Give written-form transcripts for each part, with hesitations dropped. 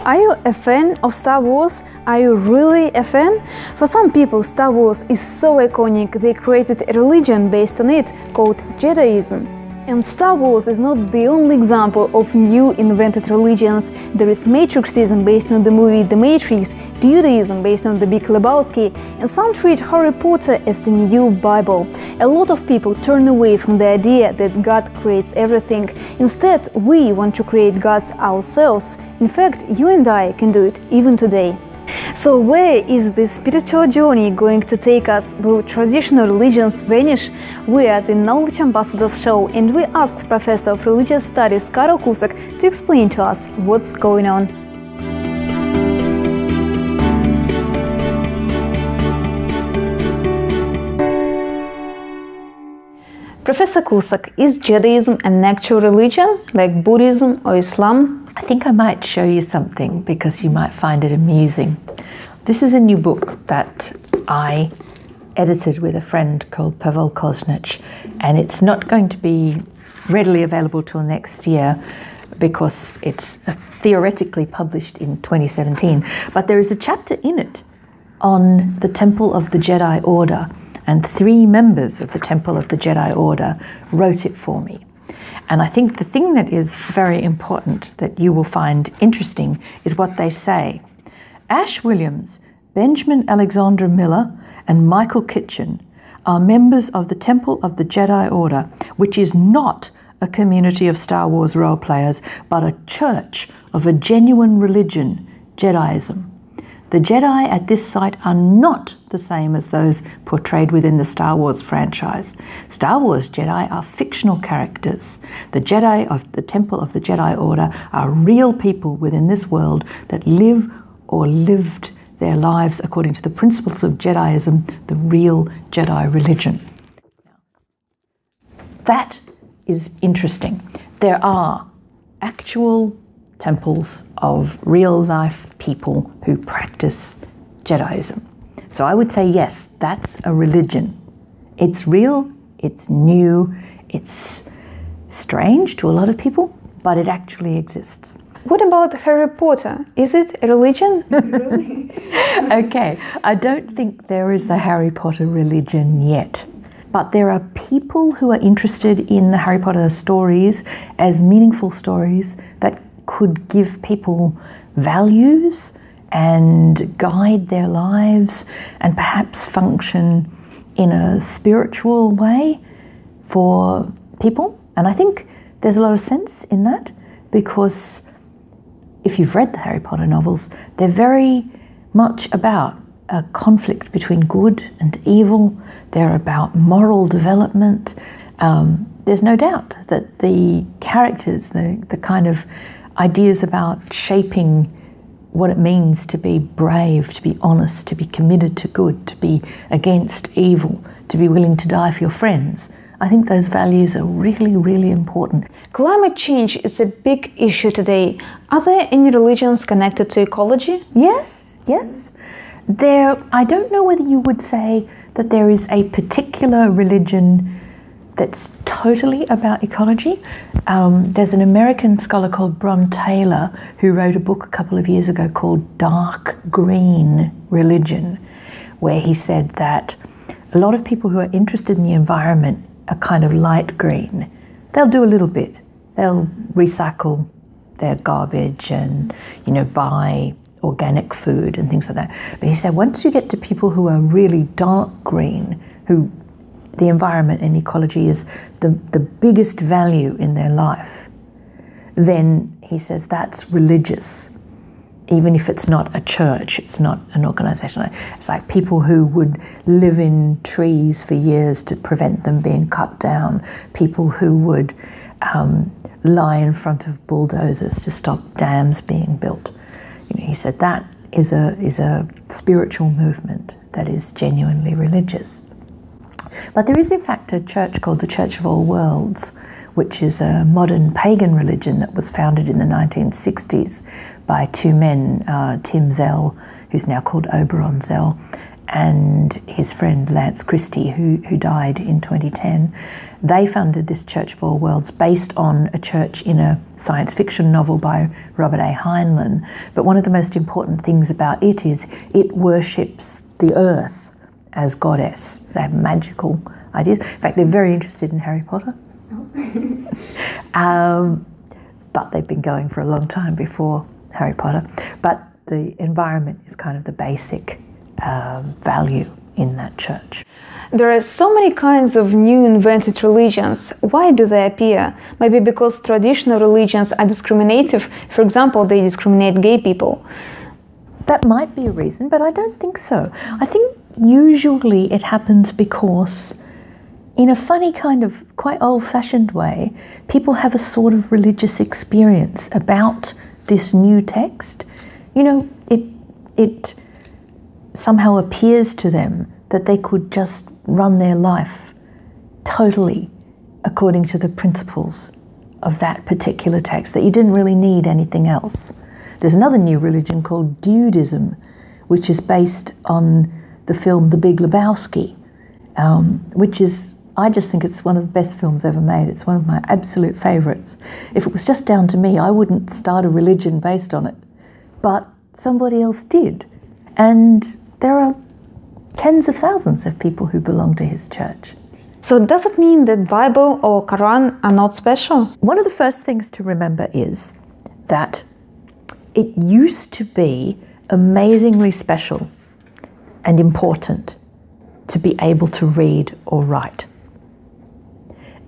Are you a fan of Star Wars? Are you really a fan? For some people, Star Wars is so iconic, they created a religion based on it, called Jediism. And Star Wars is not the only example of new invented religions. There is matrixism based on the movie The Matrix, dudeism based on the Big Lebowski, and some treat Harry Potter as a new Bible. A lot of people turn away from the idea that God creates everything. Instead, we want to create gods ourselves. In fact, you and I can do it even today. So where is this spiritual journey going to take us? Will traditional religions vanish? We are the Knowledge Ambassadors show, and we asked Professor of Religious Studies Carole Cusack to explain to us what's going on. Professor Cusack, is Jediism an actual religion, like Buddhism or Islam? I think I might show you something because you might find it amusing. This is a new book that I edited with a friend called Prof, and it's not going to be readily available till next year because it's theoretically published in 2017. But there is a chapter in it on the Temple of the Jedi Order, and 3 members of the Temple of the Jedi Order wrote it for me. And I think the thing that is very important that you will find interesting is what they say. Ash Williams, Benjamin Alexander Miller, and Michael Kitchen are members of the Temple of the Jedi Order, which is not a community of Star Wars role players, but a church of a genuine religion, Jediism. The Jedi at this site are not the same as those portrayed within the Star Wars franchise. Star Wars Jedi are fictional characters. The Jedi of the Temple of the Jedi Order are real people within this world that live or lived their lives according to the principles of Jediism, the real Jedi religion. That is interesting. There are actual temples of real-life people who practice Jediism. So I would say yes, that's a religion. It's real, it's new, it's strange to a lot of people, but it actually exists. What about Harry Potter? Is it a religion? Okay, I don't think there is a Harry Potter religion yet. But there are people who are interested in the Harry Potter stories as meaningful stories that could give people values and guide their lives and perhaps function in a spiritual way for people. And I think there's a lot of sense in that, because if you've read the Harry Potter novels, they're very much about a conflict between good and evil. They're about moral development. There's no doubt that the characters, the kind of ideas about shaping what it means to be brave, to be honest, to be committed to good, to be against evil, to be willing to die for your friends. I think those values are really, really important. Climate change is a big issue today. Are there any religions connected to ecology? Yes. I don't know whether you would say that there is a particular religion that's totally about ecology. There's an American scholar called Bron Taylor who wrote a book a couple of years ago called Dark Green Religion, where he said that a lot of people who are interested in the environment are kind of light green. They'll do a little bit. They'll recycle their garbage and, buy organic food and things like that. But he said once you get to people who are really dark green, who the environment and ecology is the biggest value in their life, then he says that's religious. Even if it's not a church, it's not an organization. It's like people who would live in trees for years to prevent them being cut down, people who would lie in front of bulldozers to stop dams being built. He said that is a spiritual movement that is genuinely religious. But there is in fact a church called the Church of All Worlds, which is a modern pagan religion that was founded in the 1960s by 2 men, Tim Zell, who's now called Oberon Zell, and his friend Lance Christie, who died in 2010, they funded this Church of All Worlds based on a church in a science fiction novel by Robert A. Heinlein. But one of the most important things about it is it worships the earth as goddess. They have magical ideas. In fact, they're very interested in Harry Potter. But they've been going for a long time before Harry Potter. But the environment is kind of the basic value in that church. There are so many kinds of new invented religions. Why do they appear? Maybe because traditional religions are discriminative. For example, they discriminate gay people. That might be a reason, but I don't think so. I think usually it happens because, in a funny kind of quite old-fashioned way, people have a sort of religious experience about this new text. You know, it somehow appears to them that they could just run their life totally according to the principles of that particular text, that you didn't really need anything else. There's another new religion called dudeism, which is based on the film The Big Lebowski, which is, I just think it's one of the best films ever made. It's one of my absolute favourites. If it was just down to me, I wouldn't start a religion based on it. But somebody else did. And there are tens of thousands of people who belong to his church. So does it mean that Bible or Quran are not special? One of the first things to remember is that it used to be amazingly special and important to be able to read or write.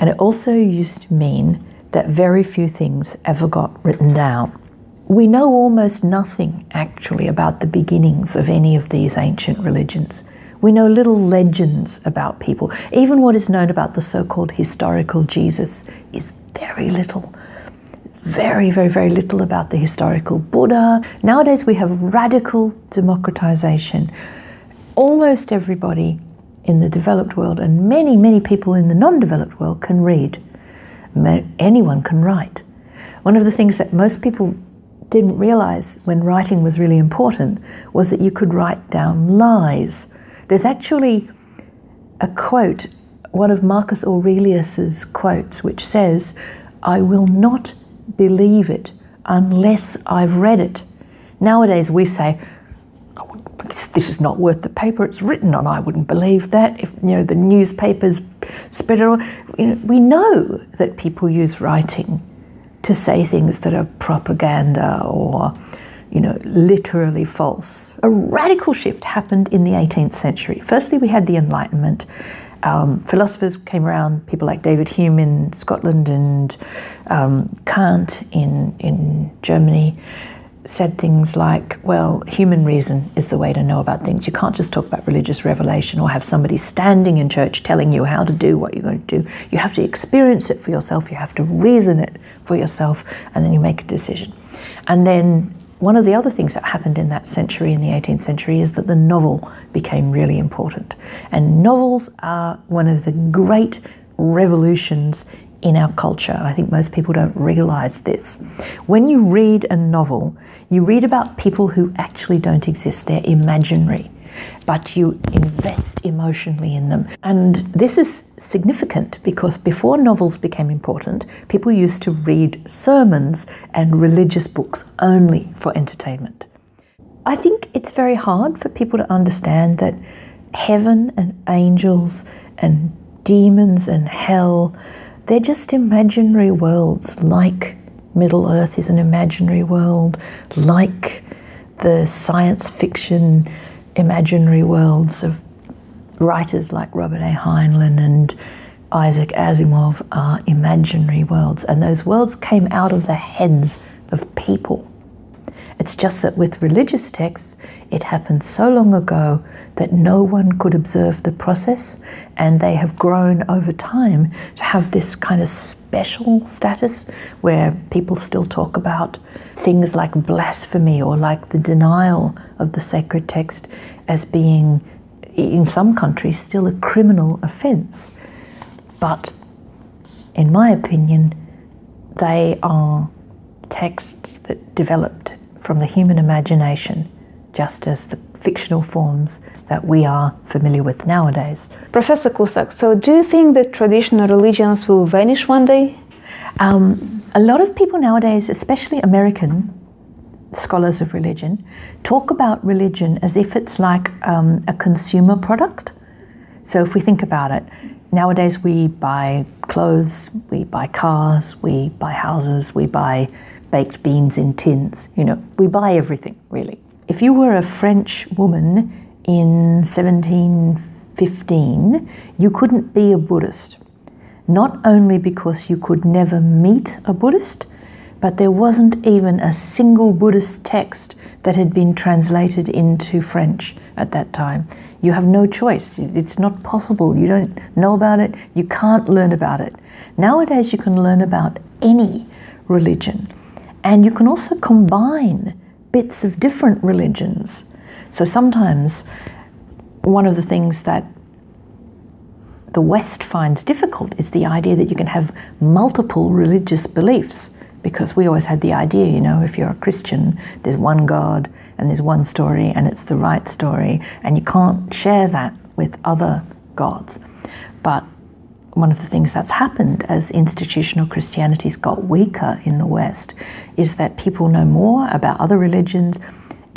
And it also used to mean that very few things ever got written down. We know almost nothing actually about the beginnings of any of these ancient religions. We know little legends about people. Even what is known about the so-called historical Jesus is very little. Very, very, very little about the historical Buddha. Nowadays we have radical democratization. Almost everybody in the developed world and many, many people in the non-developed world can read. Anyone can write. One of the things that most people didn't realize when writing was really important was that you could write down lies. There's actually a quote, one of Marcus Aurelius's quotes, which says, "I will not believe it unless I've read it." Nowadays we say, "Oh, this is not worth the paper it's written on. I wouldn't believe that if the newspapers spread it all." We know that people use writing to say things that are propaganda or literally false. A radical shift happened in the 18th century. Firstly, we had the Enlightenment. Philosophers came around, people like David Hume in Scotland and Kant in Germany said things like, well, human reason is the way to know about things. You can't just talk about religious revelation or have somebody standing in church telling you how to do what you're going to do. You have to experience it for yourself, you have to reason it for yourself, and then you make a decision. And then one of the other things that happened in that century, in the 18th century, is that the novel became really important. And novels are one of the great revolutions in our culture. I think most people don't realize this. When you read a novel, you read about people who actually don't exist. They're imaginary, but you invest emotionally in them. And this is significant because before novels became important, people used to read sermons and religious books only for entertainment. I think it's very hard for people to understand that heaven and angels and demons and hell, they're just imaginary worlds, like Middle Earth is an imaginary world, like the science fiction imaginary worlds of writers like Robert A. Heinlein and Isaac Asimov are imaginary worlds, and those worlds came out of the heads of people. It's just that with religious texts, it happened so long ago that no one could observe the process, and they have grown over time to have this kind of special status where people still talk about things like blasphemy or like the denial of the sacred text as being, in some countries, still a criminal offence. But in my opinion, they are texts that developed from the human imagination, just as the fictional forms that we are familiar with nowadays. Professor Cusack, so do you think that traditional religions will vanish one day? A lot of people nowadays, especially American scholars of religion, talk about religion as if it's like a consumer product. So if we think about it, nowadays we buy clothes, we buy cars, we buy houses, we buy baked beans in tins, we buy everything, really. If you were a French woman in 1715, you couldn't be a Buddhist. Not only because you could never meet a Buddhist, but there wasn't even a single Buddhist text that had been translated into French at that time. You have no choice. It's not possible. You don't know about it. You can't learn about it. Nowadays, you can learn about any religion. And you can also combine bits of different religions. So sometimes one of the things that the West finds difficult is the idea that you can have multiple religious beliefs, because we always had the idea, if you're a Christian, there's one God and there's one story and it's the right story, and you can't share that with other gods. But one of the things that's happened as institutional Christianity's got weaker in the West is that people know more about other religions,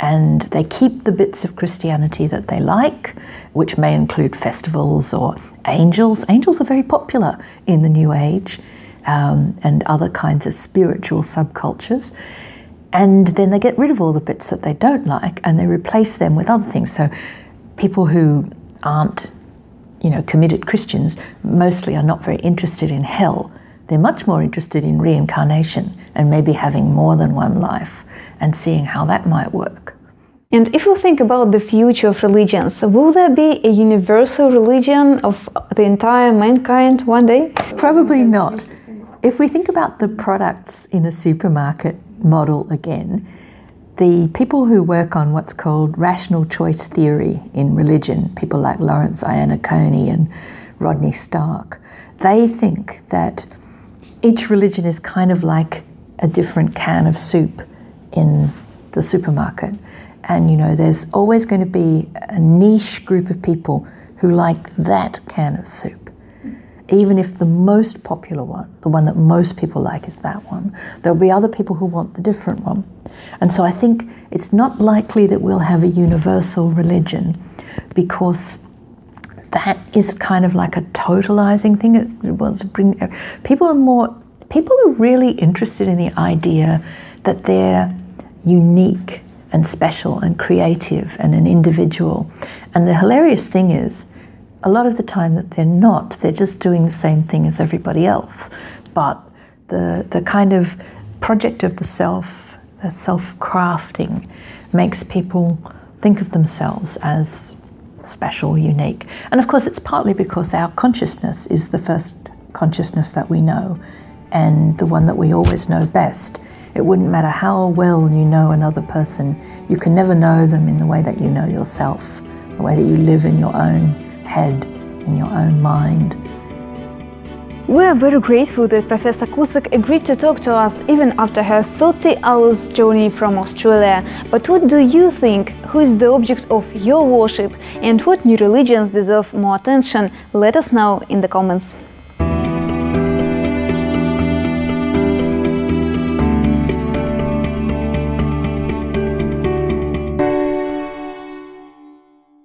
and they keep the bits of Christianity that they like, which may include festivals or angels. Angels are very popular in the New Age, and other kinds of spiritual subcultures. And then they get rid of all the bits that they don't like and they replace them with other things. So people who aren't, committed Christians mostly are not very interested in hell. They're much more interested in reincarnation and maybe having more than one life and seeing how that might work. And if you think about the future of religions, will there be a universal religion of the entire mankind one day? Probably not. If we think about the products in a supermarket model again, the people who work on what's called rational choice theory in religion, people like Lawrence Irinaraquel and Rodney Stark, they think that each religion is kind of like a different can of soup in the supermarket. And, there's always going to be a niche group of people who like that can of soup. Even if the most popular one, the one that most people like, is that one, there'll be other people who want the different one. And so I think it's not likely that we'll have a universal religion, because that is kind of like a totalizing thing. It wants to bring people are really interested in the idea that they're unique and special and creative and an individual. And the hilarious thing is, a lot of the time that they're not, they're just doing the same thing as everybody else. But the kind of project of the self-crafting makes people think of themselves as special, unique. And of course, it's partly because our consciousness is the first consciousness that we know, and the one that we always know best. It wouldn't matter how well you know another person, you can never know them in the way that you know yourself, the way that you live in your own head, in your own mind. We are very grateful that Professor Cusack agreed to talk to us even after her 30 hours journey from Australia. But what do you think? Who is the object of your worship? And what new religions deserve more attention? Let us know in the comments.